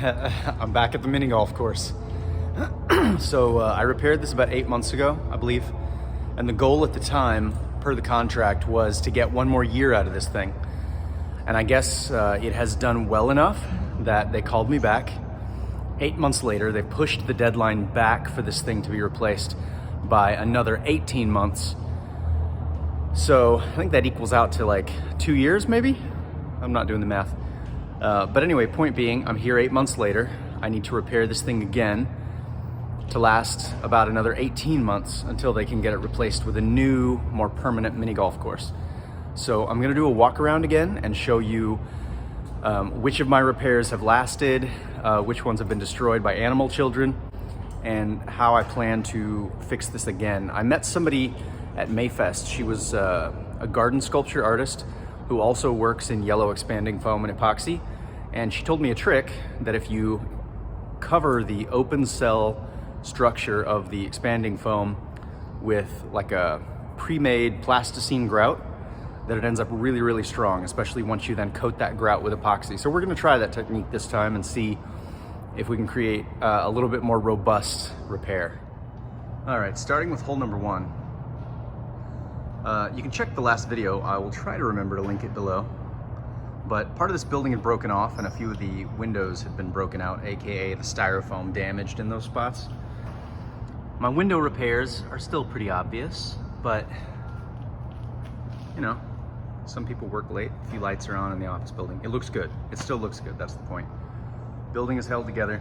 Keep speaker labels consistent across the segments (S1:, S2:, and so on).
S1: I'm back at the mini golf course. So I repaired this about 8 months ago, I believe. And the goal at the time, per the contract, was to get one more year out of this thing. And I guess it has done well enough that they called me back. 8 months later, they pushed the deadline back for this thing to be replaced by another 18 months. So I think that equals out to like 2 years, maybe? I'm not doing the math. But anyway, point being, I'm here 8 months later. I need to repair this thing again to last about another 18 months until they can get it replaced with a new, more permanent mini golf course. So I'm gonna do a walk around again and show you which of my repairs have lasted, which ones have been destroyed by animal children, and how I plan to fix this again. I met somebody at Mayfest. She was a garden sculpture artist who also works in yellow expanding foam and epoxy. And she told me a trick that if you cover the open cell structure of the expanding foam with like a pre-made plasticine grout, that it ends up really, really strong, especially once you then coat that grout with epoxy. So we're gonna try that technique this time and see if we can create a little bit more robust repair. All right, starting with hole number one. You can check the last video. I will try to remember to link it below. But part of this building had broken off and a few of the windows had been broken out, AKA the styrofoam damaged in those spots. My window repairs are still pretty obvious, but you know, some people work late, a few lights are on in the office building. It looks good. It still looks good, that's the point. Building is held together.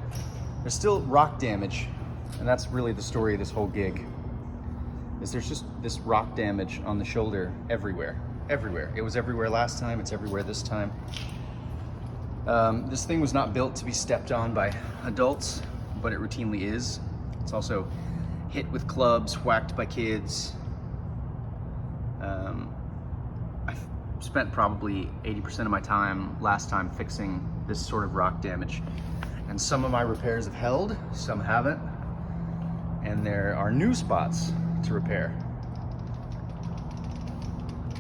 S1: There's still rock damage, and that's really the story of this whole gig. There's just this rock damage on the shoulder everywhere. Everywhere. It was everywhere last time, it's everywhere this time. This thing was not built to be stepped on by adults, but it routinely is. It's also hit with clubs, whacked by kids. I spent probably 80% of my time last time fixing this sort of rock damage. And some of my repairs have held, some haven't. And there are new spots to repair.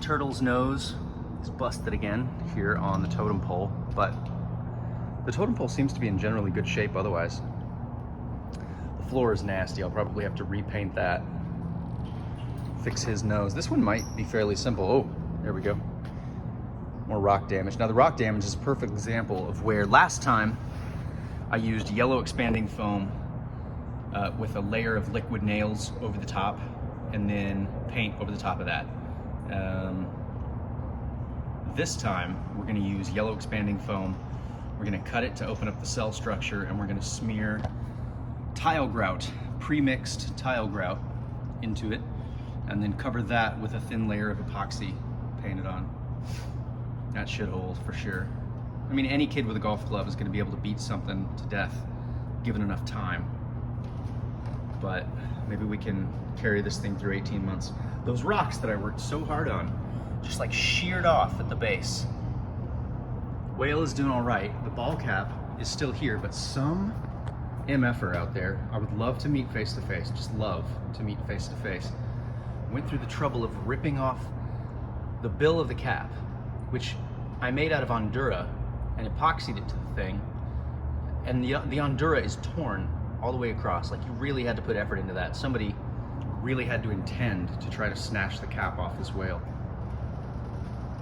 S1: Turtle's nose is busted again here on the totem pole, but the totem pole seems to be in generally good shape otherwise. The floor is nasty. I'll probably have to repaint that, fix his nose. This one might be fairly simple. Oh, there we go. More rock damage. Now the rock damage is a perfect example of where last time I used yellow expanding foam with a layer of liquid nails over the top and then paint over the top of that. This time we're going to use yellow expanding foam. We're going to cut it to open up the cell structure, and we're going to smear tile grout, pre-mixed tile grout into it, and then cover that with a thin layer of epoxy painted on. That should hold for sure. I mean, any kid with a golf club is going to be able to beat something to death given enough time. But maybe we can carry this thing through 18 months. Those rocks that I worked so hard on just like sheared off at the base. Whale is doing all right. The ball cap is still here, but some MFer out there I would love to meet face to face, just love to meet face to face. Went through the trouble of ripping off the bill of the cap, which I made out of Ondura and epoxied it to the thing. And the Ondura is torn all the way across. Like, you really had to put effort into that. Somebody really had to intend to try to snatch the cap off this whale.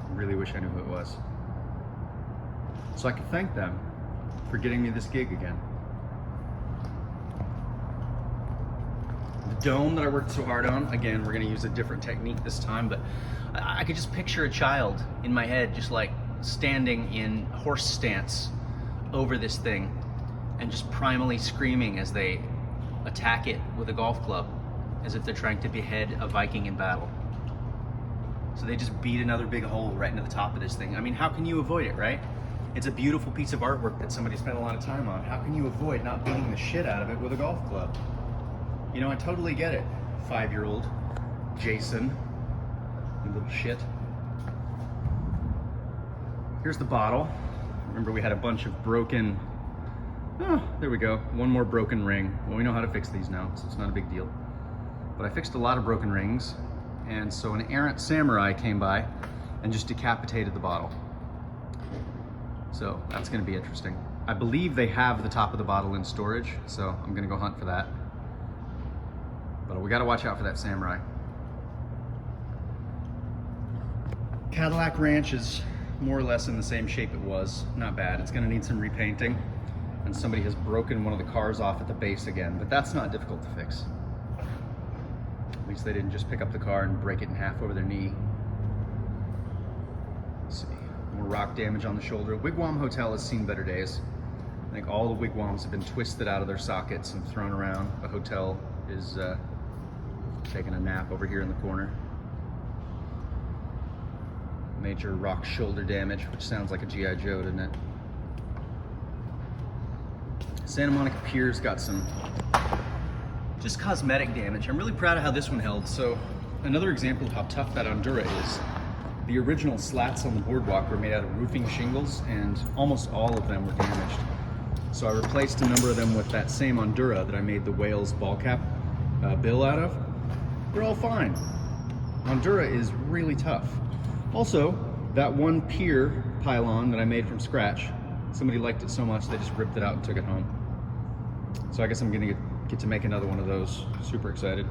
S1: I really wish I knew who it was. So I can thank them for getting me this gig again. The dome that I worked so hard on, again, we're gonna use a different technique this time, but I could just picture a child in my head just like standing in horse stance over this thing and just primally screaming as they attack it with a golf club, as if they're trying to behead a Viking in battle. So they just beat another big hole right into the top of this thing. I mean, how can you avoid it, right? It's a beautiful piece of artwork that somebody spent a lot of time on. How can you avoid not beating the shit out of it with a golf club? You know, I totally get it. 5-year-old Jason, you little shit. Here's the bottle. Remember, we had a bunch of broken, oh, there we go. One more broken ring. Well, we know how to fix these now, so it's not a big deal. But I fixed a lot of broken rings, and so an errant samurai came by and just decapitated the bottle. So that's gonna be interesting. I believe they have the top of the bottle in storage, so I'm gonna go hunt for that. But we gotta watch out for that Samurai. Cadillac Ranch is more or less in the same shape it was. Not bad. It's gonna need some repainting, and somebody has broken one of the cars off at the base again, but that's not difficult to fix. At least they didn't just pick up the car and break it in half over their knee. Let's see, more rock damage on the shoulder. Wigwam Hotel has seen better days. I think all the wigwams have been twisted out of their sockets and thrown around. The hotel is taking a nap over here in the corner. Major rock shoulder damage, which sounds like a G.I. Joe, doesn't it? Santa Monica Pier's got some just cosmetic damage. I'm really proud of how this one held. So another example of how tough that Ondura is. The original slats on the boardwalk were made out of roofing shingles, and almost all of them were damaged. So I replaced a number of them with that same Ondura that I made the Wales ball cap bill out of. They're all fine. Ondura is really tough. Also, that one pier pylon that I made from scratch, somebody liked it so much they just ripped it out and took it home. So I guess I'm gonna get to make another one of those. Super excited.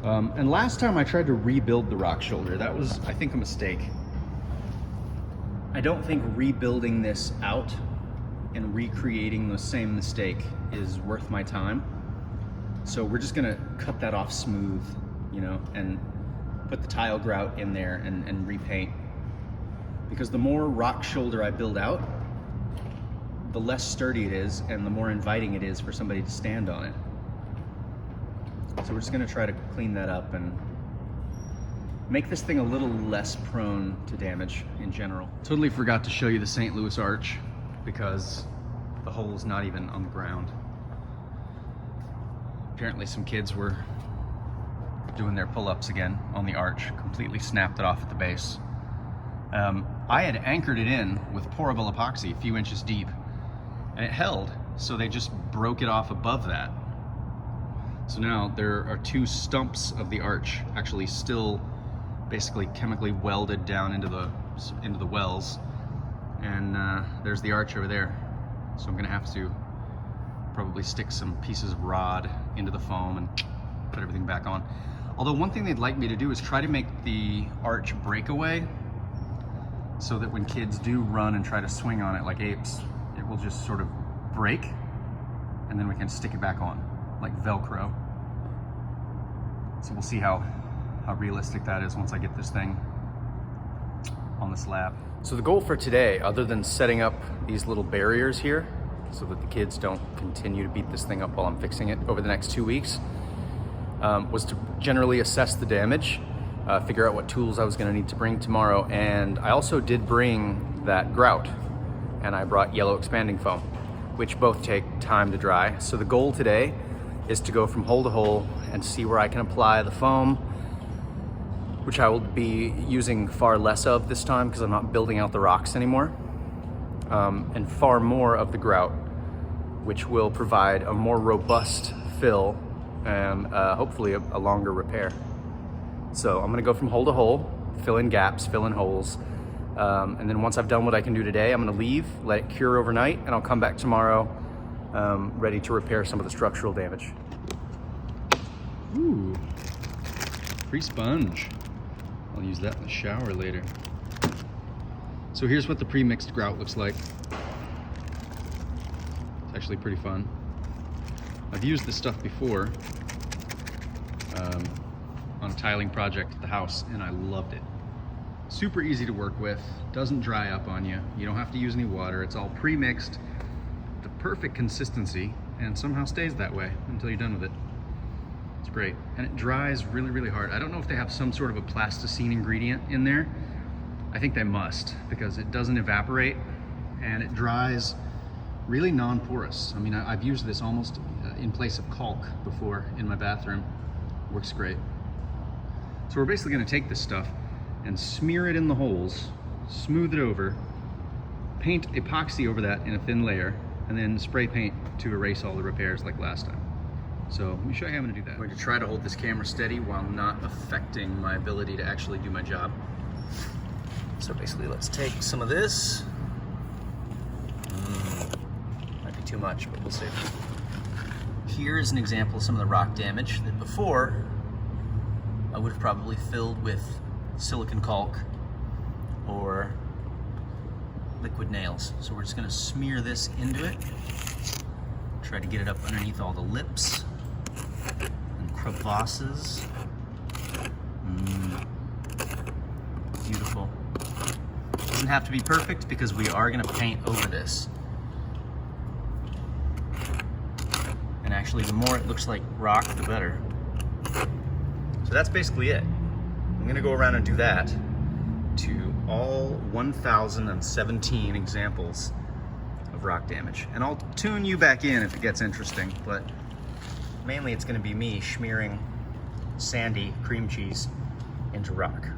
S1: And last time I tried to rebuild the rock shoulder, that was, I think, a mistake. I don't think rebuilding this out and recreating the same mistake is worth my time. So we're just gonna cut that off smooth, you know, and put the tile grout in there and repaint. Because the more rock shoulder I build out, the less sturdy it is and the more inviting it is for somebody to stand on it. So we're just gonna try to clean that up and make this thing a little less prone to damage in general. Totally forgot to show you the St. Louis Arch because the hole's not even on the ground. Apparently some kids were doing their pull-ups again on the arch, completely snapped it off at the base. I had anchored it in with pourable epoxy a few inches deep, and it held, so they just broke it off above that. So now there are two stumps of the arch actually still basically chemically welded down into the wells, and there's the arch over there. So I'm gonna have to probably stick some pieces of rod into the foam and put everything back on. Although one thing they'd like me to do is try to make the arch breakaway so that when kids do run and try to swing on it like apes, it will just sort of break and then we can stick it back on like Velcro. So we'll see how realistic that is once I get this thing on the slab. So the goal for today, other than setting up these little barriers here so that the kids don't continue to beat this thing up while I'm fixing it over the next 2 weeks, was to generally assess the damage, figure out what tools I was gonna need to bring tomorrow, and I also did bring that grout, and I brought yellow expanding foam, which both take time to dry. So the goal today is to go from hole to hole and see where I can apply the foam, which I will be using far less of this time because I'm not building out the rocks anymore, and far more of the grout, which will provide a more robust fill and hopefully a longer repair. So I'm gonna go from hole to hole, fill in gaps, fill in holes, and then once I've done what I can do today, I'm gonna leave, let it cure overnight, and I'll come back tomorrow ready to repair some of the structural damage. Ooh, free sponge. I'll use that in the shower later. So here's what the pre-mixed grout looks like. It's actually pretty fun. I've used this stuff before on a tiling project at the house, and I loved it. Super easy to work with, doesn't dry up on you. You don't have to use any water. It's all pre-mixed, the perfect consistency, and somehow stays that way until you're done with it. It's great, and it dries really, really hard. I don't know if they have some sort of a plasticine ingredient in there. I think they must, because it doesn't evaporate, and it dries really non-porous. I mean, I've used this almost in place of caulk before in my bathroom. Works great. So we're basically gonna take this stuff and smear it in the holes, smooth it over, paint epoxy over that in a thin layer, and then spray paint to erase all the repairs like last time. So let me show you how I'm gonna do that. I'm going to try to hold this camera steady while not affecting my ability to actually do my job. So basically let's take some of this, too much, but we'll see. Here is an example of some of the rock damage that before I would have probably filled with silicon caulk or liquid nails. So we're just gonna smear this into it. Try to get it up underneath all the lips and crevasses. Beautiful. Doesn't have to be perfect because we are gonna paint over this. And actually, the more it looks like rock, the better. So that's basically it. I'm gonna go around and do that to all 1,017 examples of rock damage. And I'll tune you back in if it gets interesting, but mainly it's gonna be me smearing sandy cream cheese into rock.